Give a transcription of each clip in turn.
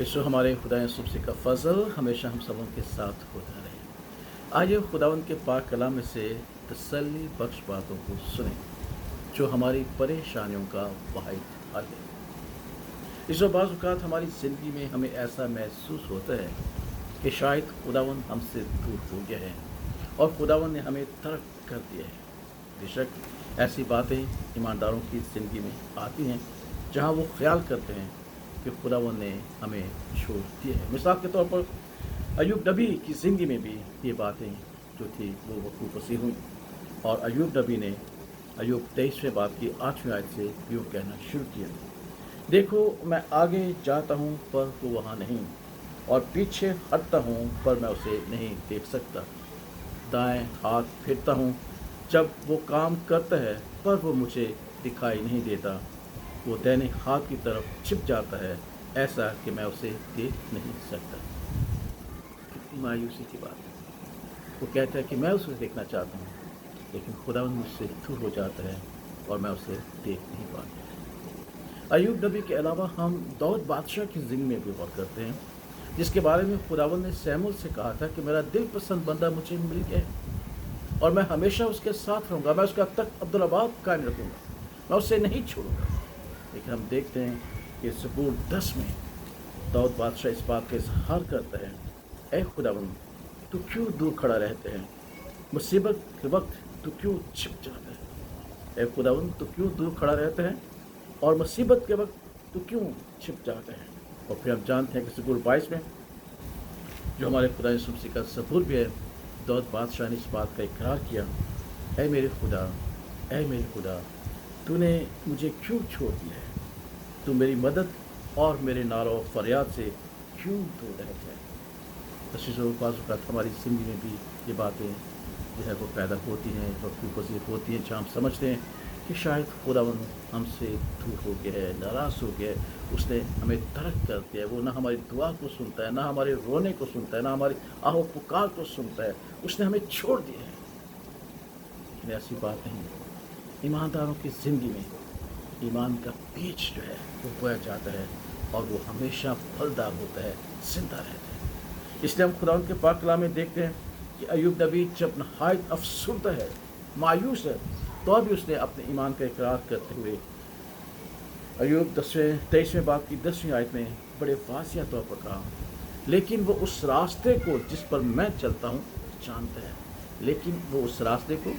यीशु हमारे खुदा यीशु का फ़ज़ल हमेशा हम सबों के साथ होता रहे। आइए खुदावंद के पाक कलाम में से तसल्ली बख्श बातों को सुने जो हमारी परेशानियों का वाहिद हल है। इस बाज़ औक़ात हमारी ज़िंदगी में हमें ऐसा महसूस होता है कि शायद खुदावंद हमसे दूर हो गया है और खुदावंद ने हमें तर्क कर दिया है। बेशक ऐसी बातें ईमानदारों की ज़िंदगी में आती हैं जहाँ वो ख्याल करते हैं कि खुदावंद ने हमें छोड़ दिया है। मिसाल के तौर पर अय्यूब नबी की ज़िंदगी में भी ये बातें जो थी वो वक़ूफ़ हुई और अय्यूब नबी ने अय्यूब 23वें बाब की 8वीं आयत से यूँ कहना शुरू किया, देखो मैं आगे जाता हूँ पर वो वहाँ नहीं, और पीछे हटता हूँ पर मैं उसे नहीं देख सकता। दाएं हाथ फिरता हूँ जब वो काम करता है पर वो मुझे दिखाई नहीं देता। वो दाहिने हाथ की तरफ छिप जाता है ऐसा कि मैं उसे देख नहीं सकता। कितनी मायूसी की बात है। वो कहता है कि मैं उसे देखना चाहता हूँ लेकिन खुदावंद मुझसे दूर हो जाता है और मैं उसे देख नहीं पाता। अय्यूब नबी के अलावा हम दाऊद बादशाह की ज़िंदगी में भी गौर करते हैं जिसके बारे में खुदावंद ने शमूएल से कहा था कि मेरा दिल पसंद बंदा मुझे मिल गया है और मैं हमेशा उसके साथ रहूँगा, मैं उसका तख्त अब्दुल्लाबाद कायम रखूँगा, मैं उसे नहीं छोड़ूंगा। लेकिन हम देखते हैं कि ज़बूर 10 में दाऊद बादशाह इस बात का इजहार करता है, ऐ खुदावंद तू क्यों दूर खड़ा रहते हैं, मुसीबत के वक्त तू क्यों छिप जाता है। ऐ खुदावंद तू क्यों दूर खड़ा रहता है और मुसीबत के वक्त तू क्यों छिप जाता है। और फिर हम जानते हैं कि ज़बूर 22 में जो हमारे खुदा यीशु मसीह का ज़बूर भी है, दाऊद बादशाह ने इस बात का इकरार किया, ऐ मेरे खुदा तूने मुझे क्यों छोड़ दिया है, तू मेरी मदद और मेरे नारों फरियाद से क्यों दूर रहता है। तस्वीर हमारी ज़िंदगी में भी ये बातें जो है वो पैदा होती हैं, वक़्त होती हैं जहाँ हम समझते हैं कि शायद खुदावंद हमसे दूर हो गया है, नाराज़ हो गया है, उसने हमें तर्क कर दिया है। वो ना हमारी दुआ को सुनता है, ना हमारे रोने को सुनता है, ना हमारी आहो पुकार को सुनता है, उसने हमें छोड़ दिया है। लेकिन ऐसी बात नहीं। ईमानदारों की ज़िंदगी में ईमान का बीज जो है वो बोया जाता है और वो हमेशा फलदार होता है, जिंदा रहता है। इसलिए हम खुदावंद के पाक कलाम में देखते हैं कि अय्यूब नबी जब नहायत अफसुर्दा है, मायूस है, तो भी उसने अपने ईमान का इकरार करते हुए अय्यूब 23वें बाब की 10वीं आयत में बड़े वाज़िह तौर पर कहा, लेकिन वो उस रास्ते को जिस पर मैं चलता हूँ जानता है। लेकिन वो उस रास्ते को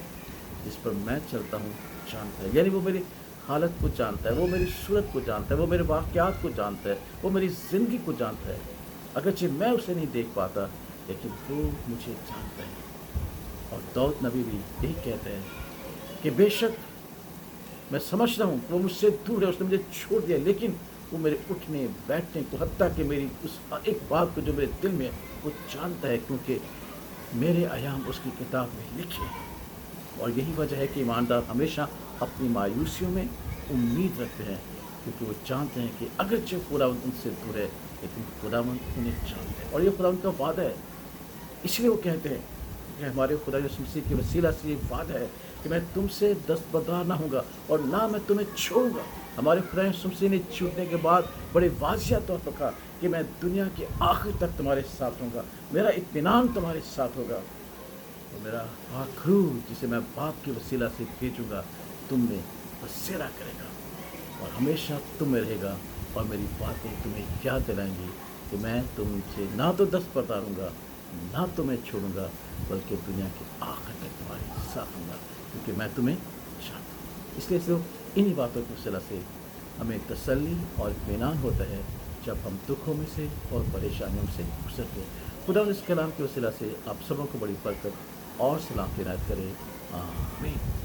जिस पर मैं चलता हूँ जानता है, यानी वो मेरी हालत को जानता है, वो मेरी सूरत को जानता है, वो मेरे वाक़यात को जानता है, वो मेरी ज़िंदगी को जानता है। अगरचे मैं उसे नहीं देख पाता लेकिन वो मुझे जानता है। और दाऊद नबी भी यही कहते हैं कि बेशक मैं समझता हूँ वो मुझसे दूर है, उसने मुझे छोड़ दिया, लेकिन वो मेरे उठने बैठने को हत्ता कि मेरी उस एक बात को जो मेरे दिल में वो जानता है, क्योंकि मेरे अयाम उसकी किताब में लिखे हैं। और यही वजह है कि ईमानदार हमेशा अपनी मायूसियों में उम्मीद रखते हैं, क्योंकि वो जानते हैं कि अगरचे खुदावंद उनसे दूर है लेकिन खुदावंद उन्हें जानते हैं और ये खुदावंद का वादा है। इसलिए वो कहते हैं कि हमारे खुदा यीशु मसीह के वसीला से ये वादा है कि मैं तुमसे दस्तबरदार ना होऊंगा और ना मैं तुम्हें छोड़ूंगा। हमारे खुदा यीशु मसीह ने छूटने के बाद बड़े वाज़िह तौर पर कहा कि मैं दुनिया के आखिर तक तुम्हारे साथ रहूँगा, मेरा इत्मीनान तुम्हारे साथ होगा, तो मेरा आखरू जिसे मैं बाप के वसीला से भेजूँगा तुम में बसेरा करेगा और हमेशा तुम में रहेगा और मेरी बातें तुम्हें याद दिलाएंगी कि मैं तुमसे ना तो दस्तबरदार रहूँगा ना तुम्हें छोड़ूंगा, बल्कि दुनिया के आखिर तक तुम्हारे साथ हूँगा, क्योंकि मैं तुम्हें जानता हूँ। इसलिए सिर्फ इन्हीं बातों की वसीला से हमें तसल्ली और इत्मीनान होता है जब हम दुखों में से और परेशानियों से गुजरते हैं। खुदा इस कलाम के वसीला से आप सबों को बड़ी बरकत और सलाम इनायत करे। आमीन।